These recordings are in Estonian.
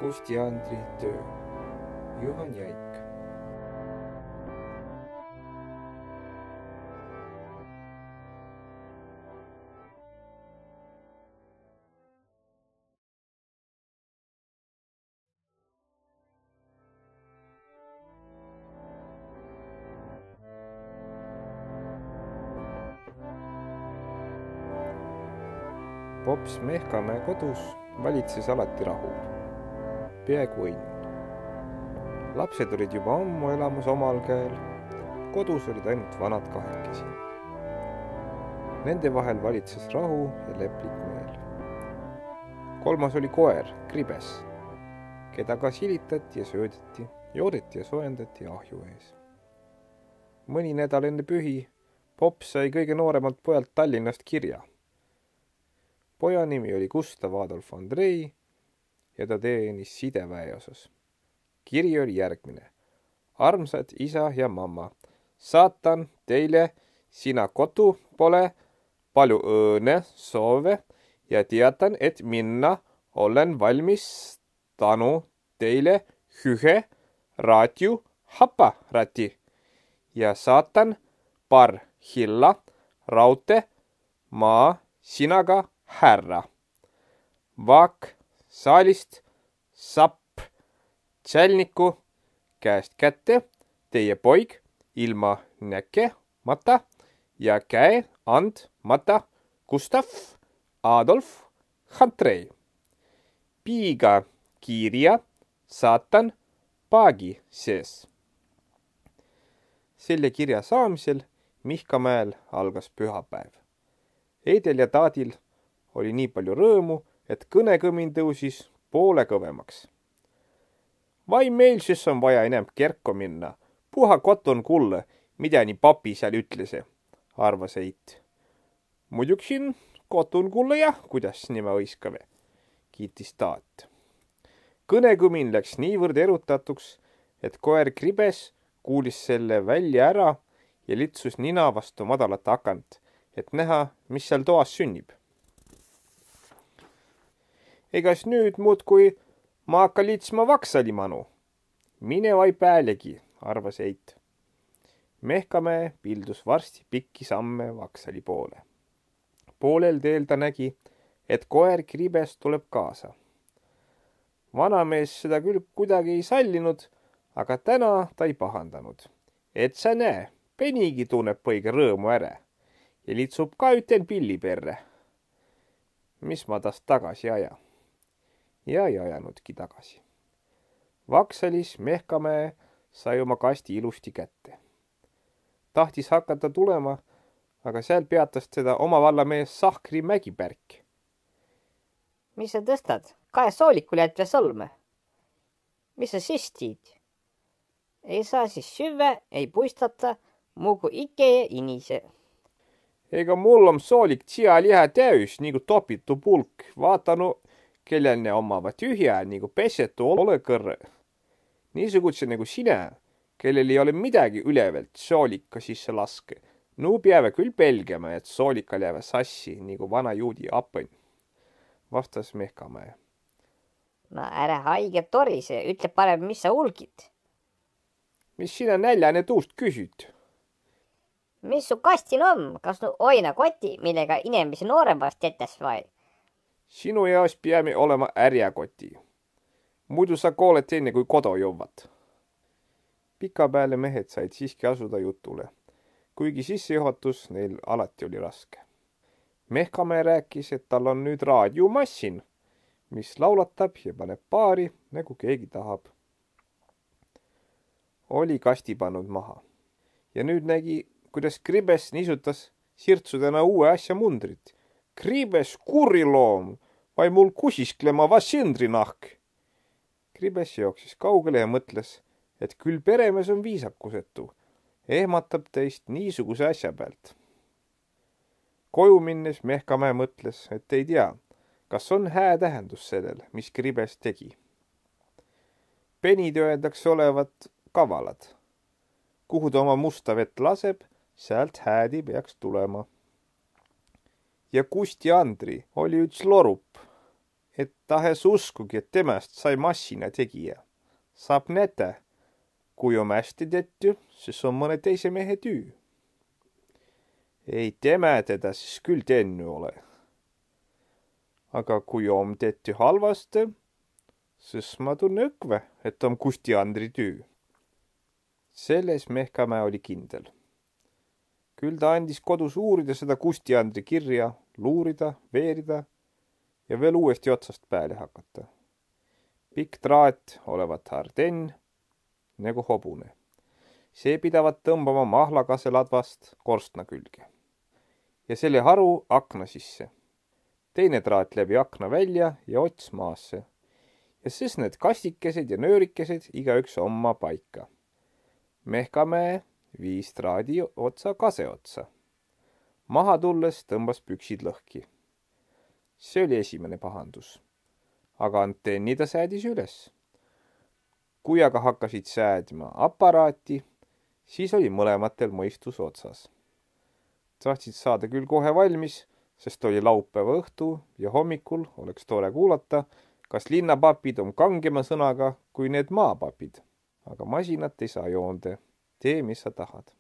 Kusti Andri töö. Juhan Jäik. Pops Mehkamäe kodus valitses alati rahu. Peaaegu õnn. Lapsed olid juba ammu elamas omal käel. Kodus olid ainult vanad kahekesi. Nende vahel valitses rahu ja leplik meel. Kolmas oli koer, Kribes, keda ka silitati ja söödeti, joodeti ja soojendati ahju ees. Mõni nädal enne pühi Pops sai kõige nooremalt pojalt Tallinnast kirja. Poja nimi oli Gustav Adolf Andrei ja ta teenis sideväeosas. Kiri oli järgmine. Armsad isa ja mamma, saatan teile sina kodu pole palju õõne soove ja teatan, et minna olen valmis tänu teile hühe raatju happarati ja saatan par hilla raute maa sinaga härra. Vaak saalist sapp tšälniku käest kätte teie poig ilma näkemata ja käe andmata Gustav Adolf Andrei. Piiga kirja saatan paagi sees. Selle kirja saamisel Mihkamäel algas pühapäev. Eidel ja taadil oli nii palju rõõmu, et kõnekõmin tõusis poole kõvemaks. Vai meil siis on vaja enam kerko minna. Puha koton kulle, mida nii papi seal ütlese, arvas Eit. Muiduksin koton kulle jah, kuidas nime õiskave, kiitis taat. Kõnekõmin läks niivõrd erutatuks, et koer Kribes kuulis selle välja ära ja litsus nina vastu madalat akant, et näha, mis seal toas sünnib. Egas nüüd muud kui ma hakka litsma vaksali manu. Mine vai päälegi, arvas Eit. Mehkamäe pildus varsti pikki samme vaksali poole. Poolel teel ta nägi, et koer Kribes tuleb kaasa. Vanamees seda küll kuidagi ei sallinud, aga täna ta ei pahandanud. Et sa näe, penigi tunneb põige rõõmu ära ja litsub ka üten pilli perre. Mis ma tast tagasi aja? Ja ei ajanudki tagasi. Vaksalis Mehkamäe sai oma kasti ilusti kätte. Tahtis hakata tulema, aga seal peatas teda oma vallamees Sahkri Mägipärk. Mis sa tõstad? Kae soolikul jäät veel sõlme. Mis sa siis tiid? Ei saa siis süve, ei puistata, muugu ikke ja inise. Ega mul on soolik tsialiha täys, nagu topitu pulk. Vaatanu, kellel ne omavad tühjää, nagu pesetu ole kõrre. Niisugutse nagu sina, kellel ei ole midagi ülevelt soolika sisse laske. Nuu peave küll pelgema, et soolika läheb sassi, nagu vana juudi apõn, vastas Mehkamäe. No ära haige torise, ütle parem, mis sa ulgid. Mis sina näljane tuust küsid? Mis su kastil on? Kas nu oina koti, millega inimesi nooremast jättes vai? Sinu jaos peame olema ärjakoti. Muidu sa koolet enne kui kodo jõuvad. Pikapeale mehed said siiski asuda jutule, kuigi sissejuhatus neil alati oli raske. Mehkamäe rääkis, et tal on nüüd raadiomassin, mis laulatab ja paneb paari, nagu keegi tahab. Oli kasti pannud maha ja nüüd nägi, kuidas Kribes nisutas sirtsudena uue asja mundrit. Kribes kuriloom, vai mul kusisklema vasindrinahk. Kribes jooksis kaugele ja mõtles, et küll peremees on viisakusetu, ehmatab teist niisuguse asja pealt. Koju minnes Mehkamäe mõtles, et ei tea, kas on hää tähendus sellel, mis Kribes tegi. Penid öeldakse olevat kavalad. Kuhu ta oma musta vett laseb, sealt häädi peaks tulema. Ja Kusti Andri oli üks lorup. et tahes uskugi, et temast sai massina tegija. Saab näete, kui on hästi tehty, siis on mõne teise mehe tüü. Ei tema teda siis küll tennu ole. Aga kui on tehty halvasti, siis ma tunne õkve, et on Kusti Andri tüü. Selles Mehkamäe oli kindel. Küll ta andis kodus uurida seda Kusti Andri kirja, luurida, veerida ja veel uuesti otsast pääle hakata. Pikk traat olevat hardenn nagu hobune. See pidavat tõmbama mahlakase ladvast korstna külge. Ja selle haru akna sisse. Teine traat läbi akna välja ja ots maasse. Ja siis need kastikesed ja nöörikesed igaüks oma paika. Mehkamäe viis traadi otsa kase otsa. Maha tulles tõmbas püksid lõhki. See oli esimene pahandus. Aga antenni ta säädis üles. Kui aga hakkasid säädima aparaati, siis oli mõlematel mõistus otsas. Tahtsid saada küll kohe valmis, sest oli laupäeva õhtu ja hommikul oleks tore kuulata, kas linnapapid on kangema sõnaga kui need maapapid. Aga masinat ei saa joonde. Tee, mis sa tahad.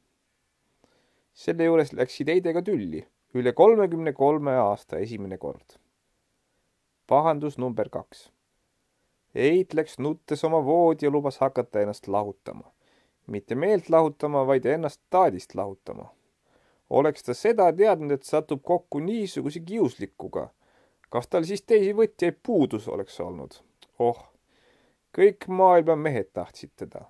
Selle juures läksid Heidega tülli. Üle 33 aasta esimene kord. Pahandus number 2. Heid läks nuttes oma voodi ja lubas hakata ennast lahutama. Mitte meelt lahutama, vaid ennast taadist lahutama. Oleks ta seda teadnud, et satub kokku niisuguse kiuslikuga. Kas tal siis teisi võtjaid puudus oleks olnud? Kõik maailma mehed tahtsid teda.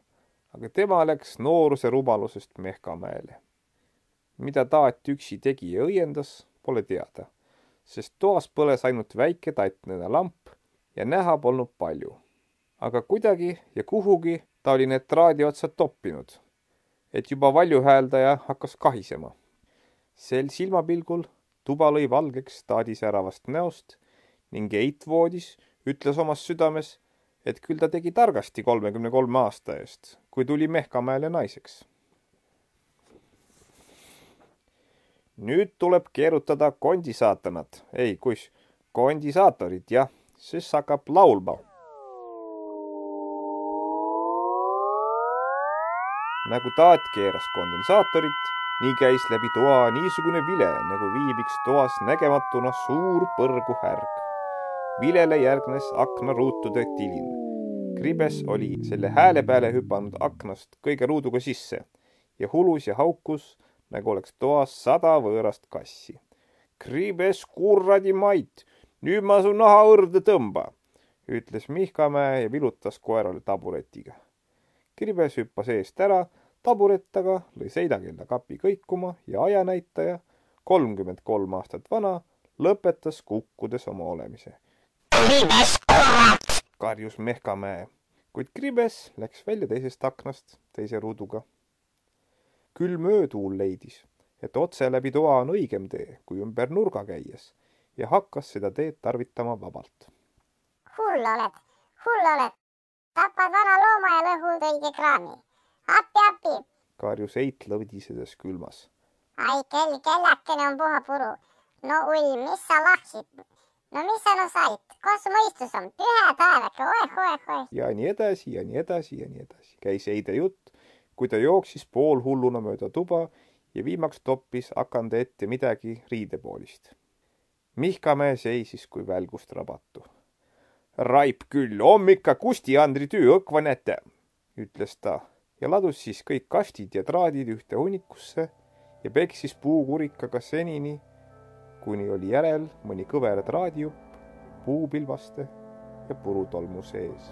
Aga tema läks nooruse rumalusest Mehkamäele. Mida taat üksi tegi ja õiendas, pole teada, sest toas põles ainult väike tattnõne lamp ja näha polnud palju. Aga kuidagi ja kuhugi ta oli need traadi otsad toppinud, et juba valjuhääldaja hakkas kahisema. Sel silmapilgul tuba lõi valgeks taadisäravast näost ning Heit voodis ütles omas südames, et küll ta tegi targasti 33 aasta eest, kui tuli Mehkamäele naiseks. Nüüd tuleb keerutada kondisaatanat, kondisaatorit, jah, siis hakkab laulma. Nagu taat keeras kondensaatorit, nii käis läbi toa niisugune vile, nagu viibiks toas nägematuna suur põrgu härg. Vilele järgnes aknaruutude tilin. Kribes oli selle hääle peale hüpanud aknast kõige ruuduga sisse ja hulus ja haukus, nagu oleks toas 100 võõrast kassi. Kribes kurradi mait, nüüd ma su naha õrde tõmba, ütles Mihkamäe ja vilutas koerale taburetiga. Kribes hüppas eest ära, taburettaga lõi seinakella kapi kõikuma ja ajanäitaja, 33 aastat vana, lõpetas kukkudes oma olemise. Kribes kurrat! Karjus Mehkamäe, kuid Kribes läks välja teisest aknast teise ruuduga. Küll mööduul leidis, et otse läbi toa on õigem tee, kui ümber nurga käies, ja hakkas seda teed tarvitama vabalt. Hull oled. Tapad vana looma ja lõhud õige kraami. Appi! Karjus Heit lõvidisedes külmas. Ai, kelläkene on puha puru. No ull, mis sa laksid? No mis sa no sait? Kus mõistus on? Pühe taevake, oih. Ja nii edasi. Käis Heide jutt, kui ta jooksis poolhulluna mööda tuba ja viimaks toppis akande ette midagi riidepoolist. Mihkamäe seisis kui välgust rabatu. Raip küll, ikka Kusti Andri tüü õkva näete, ütles ta ja ladus siis kõik kastid ja traadid ühte hunnikusse ja peksis puukurikaga senini, kuni oli järel mõni kõver traadijupp, puupilvaste ja purutolmu sees.